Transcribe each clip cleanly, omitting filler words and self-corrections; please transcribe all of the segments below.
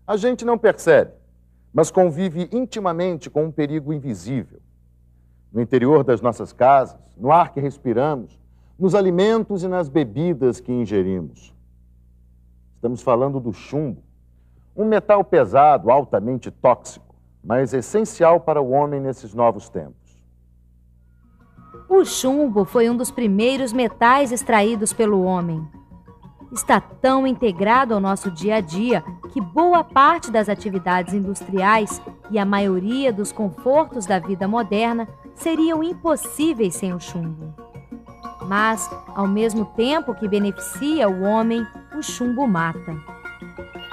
A gente não percebe, mas convive intimamente com um perigo invisível. No interior das nossas casas, no ar que respiramos, nos alimentos e nas bebidas que ingerimos. Estamos falando do chumbo, um metal pesado, altamente tóxico, mas essencial para o homem nesses novos tempos. O chumbo foi um dos primeiros metais extraídos pelo homem. Está tão integrado ao nosso dia a dia que boa parte das atividades industriais e a maioria dos confortos da vida moderna seriam impossíveis sem o chumbo. Mas, ao mesmo tempo que beneficia o homem, o chumbo mata.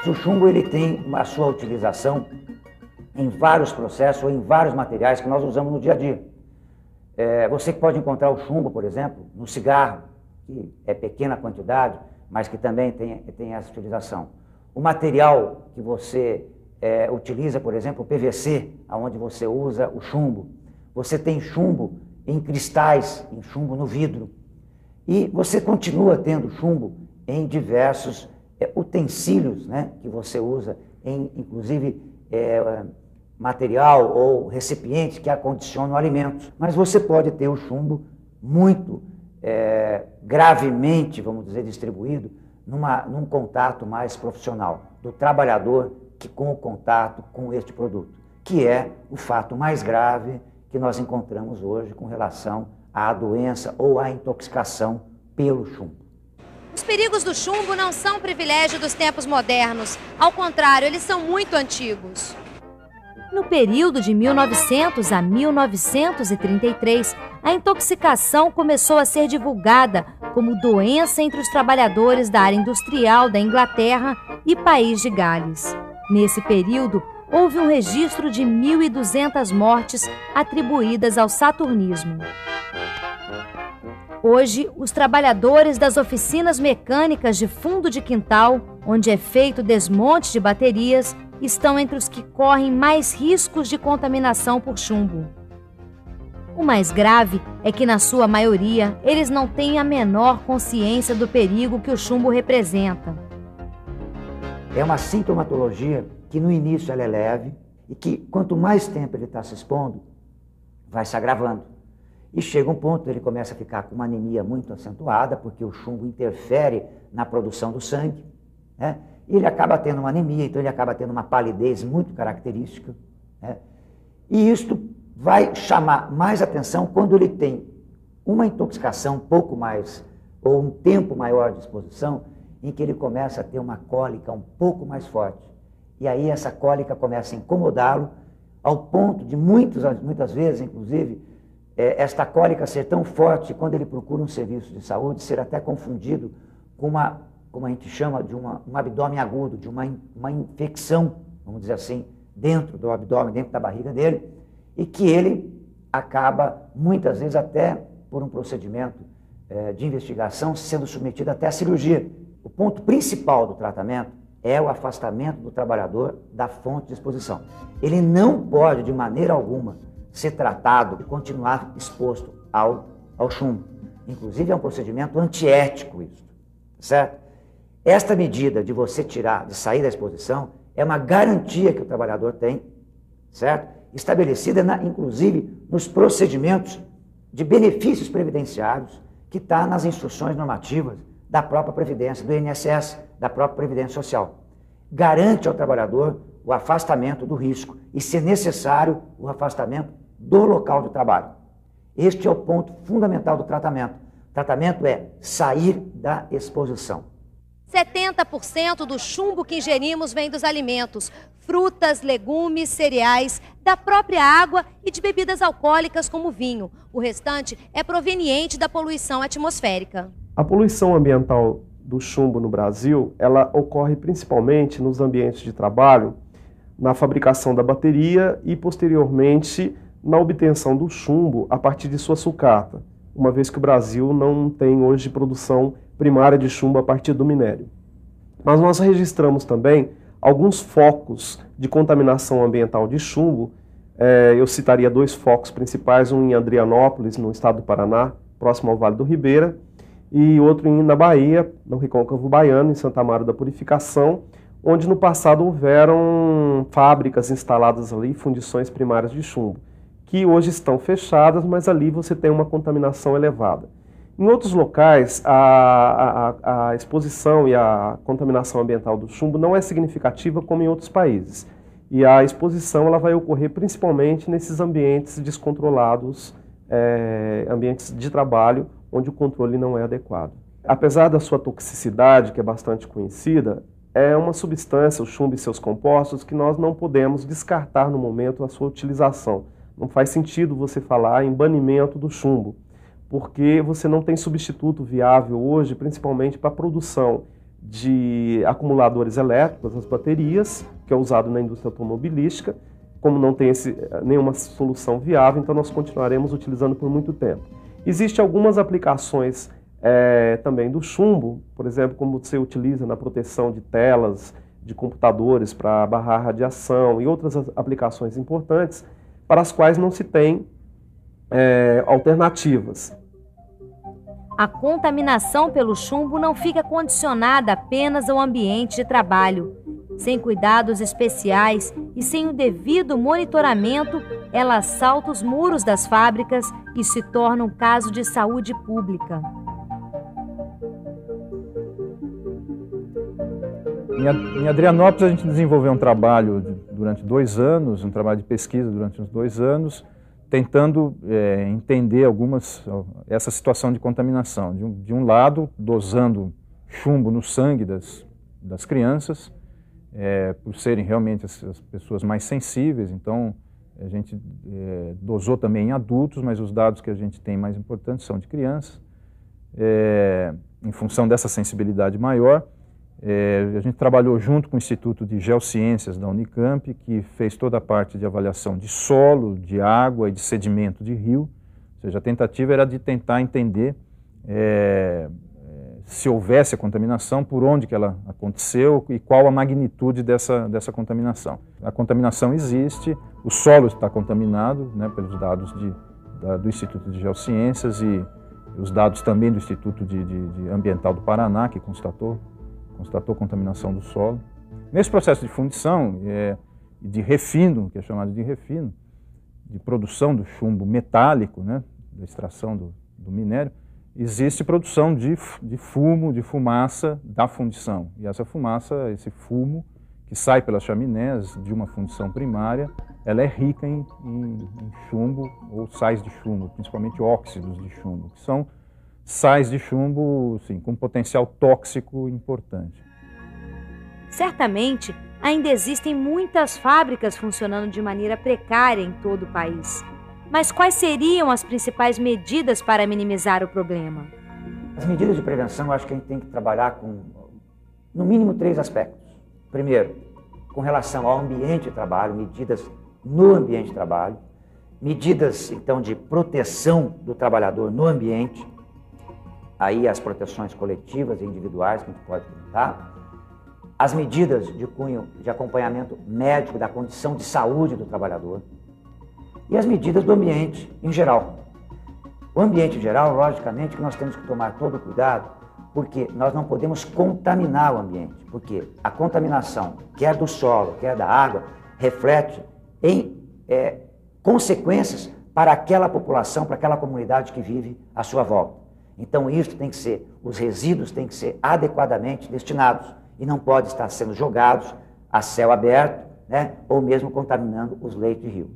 O chumbo ele tem a sua utilização em vários processos ou em vários materiais que nós usamos no dia a dia. Você pode encontrar o chumbo, por exemplo, no cigarro, que é pequena quantidade, mas que também tem essa utilização. O material que você utiliza, por exemplo, o PVC, onde você usa o chumbo. Você tem chumbo em cristais, em chumbo no vidro. E você continua tendo chumbo em diversos utensílios, né, que você usa, inclusive material ou recipientes que acondicionam alimentos. Mas você pode ter o chumbo muito gravemente, vamos dizer, distribuído num contato mais profissional do trabalhador com o contato com este produto, que é o fato mais grave que nós encontramos hoje com relação à doença ou à intoxicação pelo chumbo. Os perigos do chumbo não são privilégio dos tempos modernos. Ao contrário, eles são muito antigos. No período de 1900 a 1933, a intoxicação começou a ser divulgada como doença entre os trabalhadores da área industrial da Inglaterra e País de Gales. Nesse período, houve um registro de 1.200 mortes atribuídas ao saturnismo. Hoje, os trabalhadores das oficinas mecânicas de fundo de quintal, onde é feito desmonte de baterias, estão entre os que correm mais riscos de contaminação por chumbo. O mais grave é que, na sua maioria, eles não têm a menor consciência do perigo que o chumbo representa. É uma sintomatologia que no início ela é leve e que quanto mais tempo ele está se expondo, vai se agravando. E chega um ponto, ele começa a ficar com uma anemia muito acentuada, porque o chumbo interfere na produção do sangue, né? E ele acaba tendo uma anemia, então ele acaba tendo uma palidez muito característica, né? E isto vai chamar mais atenção quando ele tem uma intoxicação um pouco mais, ou um tempo maior de exposição, em que ele começa a ter uma cólica um pouco mais forte. E aí essa cólica começa a incomodá-lo, ao ponto de muitas vezes, inclusive, esta cólica ser tão forte, quando ele procura um serviço de saúde, ser até confundido com como a gente chama, de um abdômen agudo, de uma infecção, vamos dizer assim, dentro do abdômen, dentro da barriga dele, e que ele acaba, muitas vezes, até por um procedimento de investigação, sendo submetido até à cirurgia. O ponto principal do tratamento é o afastamento do trabalhador da fonte de exposição. Ele não pode, de maneira alguma, ser tratado e continuar exposto ao chumbo. Inclusive, é um procedimento antiético isso, certo? Esta medida de você de sair da exposição, é uma garantia que o trabalhador tem, certo? Estabelecida, inclusive, nos procedimentos de benefícios previdenciários, que está nas instruções normativas da própria Previdência, do INSS, da própria Previdência Social. Garante ao trabalhador o afastamento do risco e, se necessário, o afastamento do local de trabalho. Este é o ponto fundamental do tratamento. O tratamento é sair da exposição. 70% do chumbo que ingerimos vem dos alimentos, frutas, legumes, cereais, da própria água e de bebidas alcoólicas como vinho. O restante é proveniente da poluição atmosférica. A poluição ambiental do chumbo no Brasil, ela ocorre principalmente nos ambientes de trabalho, na fabricação da bateria e, posteriormente, na obtenção do chumbo a partir de sua sucata, uma vez que o Brasil não tem hoje produção primária de chumbo a partir do minério. Mas nós registramos também alguns focos de contaminação ambiental de chumbo. Eu citaria 2 focos principais, um em Adrianópolis, no estado do Paraná, próximo ao Vale do Ribeira, e outro na Bahia, no Recôncavo Baiano, em Santa Amaro da Purificação, onde no passado houveram fábricas instaladas ali, fundições primárias de chumbo, que hoje estão fechadas, mas ali você tem uma contaminação elevada. Em outros locais, a exposição e a contaminação ambiental do chumbo não é significativa como em outros países. E a exposição ela vai ocorrer principalmente nesses ambientes descontrolados, ambientes de trabalho, onde o controle não é adequado. Apesar da sua toxicidade, que é bastante conhecida, é uma substância, o chumbo e seus compostos, que nós não podemos descartar no momento a sua utilização. Não faz sentido você falar em banimento do chumbo, porque você não tem substituto viável hoje, principalmente para a produção de acumuladores elétricos, as baterias, que é usado na indústria automobilística. Como não tem nenhuma solução viável, então nós continuaremos utilizando por muito tempo. Existem algumas aplicações também do chumbo, por exemplo, como você utiliza na proteção de telas, de computadores para barrar radiação e outras aplicações importantes, para as quais não se tem alternativas. A contaminação pelo chumbo não fica condicionada apenas ao ambiente de trabalho. Sem cuidados especiais e sem o devido monitoramento, ela assalta os muros das fábricas e se torna um caso de saúde pública. Em Adrianópolis, a gente desenvolveu um trabalho durante 2 anos, um trabalho de pesquisa durante uns 2 anos, tentando entender essa situação de contaminação. De um lado, dosando chumbo no sangue das crianças, por serem realmente as pessoas mais sensíveis, então a gente dosou também em adultos, mas os dados que a gente tem mais importantes são de crianças. Em função dessa sensibilidade maior, a gente trabalhou junto com o Instituto de Geociências da Unicamp, que fez toda a parte de avaliação de solo, de água e de sedimento de rio. Ou seja, a tentativa era de tentar entender se houvesse a contaminação, por onde que ela aconteceu e qual a magnitude dessa contaminação. A contaminação existe, o solo está contaminado, né, pelos dados do Instituto de Geociências e os dados também do Instituto de Ambiental do Paraná, que constatou contaminação do solo. Nesse processo de fundição e de refino, que é chamado de refino, de produção do chumbo metálico, né, da extração do minério, existe produção de fumo, de fumaça da fundição. E essa fumaça, esse fumo, que sai pelas chaminés de uma fundição primária, ela é rica em chumbo ou sais de chumbo, principalmente óxidos de chumbo, que são sais de chumbo, sim, com potencial tóxico importante. Certamente, ainda existem muitas fábricas funcionando de maneira precária em todo o país. Mas quais seriam as principais medidas para minimizar o problema? As medidas de prevenção, eu acho que a gente tem que trabalhar com, no mínimo, 3 aspectos. Primeiro, com relação ao ambiente de trabalho, medidas no ambiente de trabalho, medidas, então, de proteção do trabalhador no ambiente, aí as proteções coletivas e individuais que a gente pode tentar, as medidas de cunho de acompanhamento médico da condição de saúde do trabalhador e as medidas do ambiente em geral. O ambiente em geral, logicamente, que nós temos que tomar todo o cuidado, porque nós não podemos contaminar o ambiente, porque a contaminação, quer do solo, quer da água, reflete em consequências para aquela população, para aquela comunidade que vive à sua volta. Então isso tem que ser, os resíduos têm que ser adequadamente destinados e não pode estar sendo jogados a céu aberto, né, ou mesmo contaminando os leitos de rios.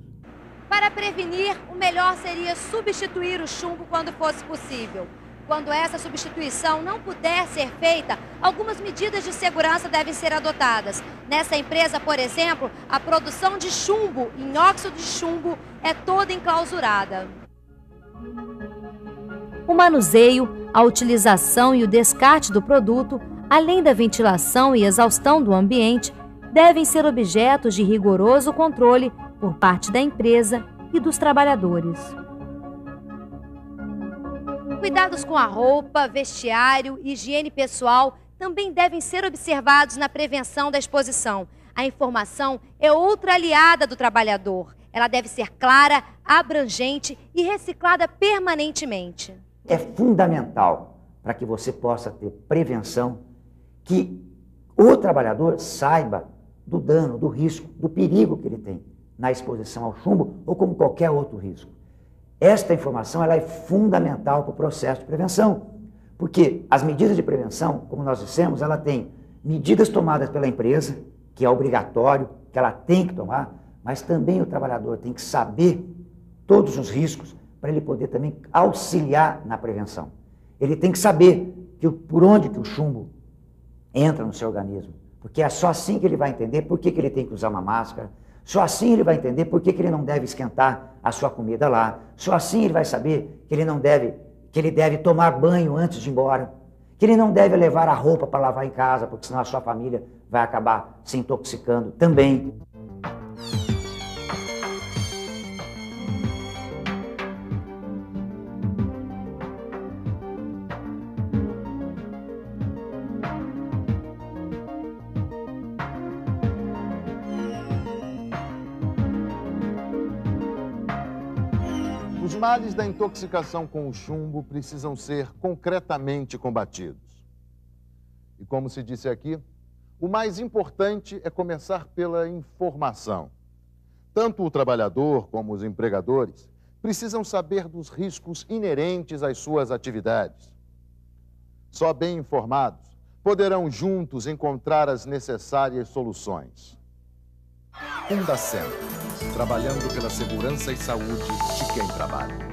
Para prevenir, o melhor seria substituir o chumbo quando fosse possível. Quando essa substituição não puder ser feita, algumas medidas de segurança devem ser adotadas. Nessa empresa, por exemplo, a produção de chumbo em óxido de chumbo é toda enclausurada. O manuseio, a utilização e o descarte do produto, além da ventilação e exaustão do ambiente, devem ser objetos de rigoroso controle por parte da empresa e dos trabalhadores. Cuidados com a roupa, vestiário e higiene pessoal também devem ser observados na prevenção da exposição. A informação é outra aliada do trabalhador. Ela deve ser clara, abrangente e reciclada permanentemente. É fundamental para que você possa ter prevenção que o trabalhador saiba do dano, do risco, do perigo que ele tem na exposição ao chumbo ou como qualquer outro risco. Esta informação ela é fundamental para o processo de prevenção, porque as medidas de prevenção, como nós dissemos, ela tem medidas tomadas pela empresa, que é obrigatório, que ela tem que tomar, mas também o trabalhador tem que saber todos os riscos para ele poder também auxiliar na prevenção. Ele tem que saber por onde que o chumbo entra no seu organismo, porque é só assim que ele vai entender por que ele tem que usar uma máscara, só assim ele vai entender por que ele não deve esquentar a sua comida lá, só assim ele vai saber que ele deve tomar banho antes de ir embora, que ele não deve levar a roupa para lavar em casa, porque senão a sua família vai acabar se intoxicando também. Os males da intoxicação com o chumbo precisam ser concretamente combatidos. E como se disse aqui, o mais importante é começar pela informação. Tanto o trabalhador como os empregadores precisam saber dos riscos inerentes às suas atividades. Só bem informados poderão juntos encontrar as necessárias soluções. Fundacentro, trabalhando pela segurança e saúde de quem trabalha.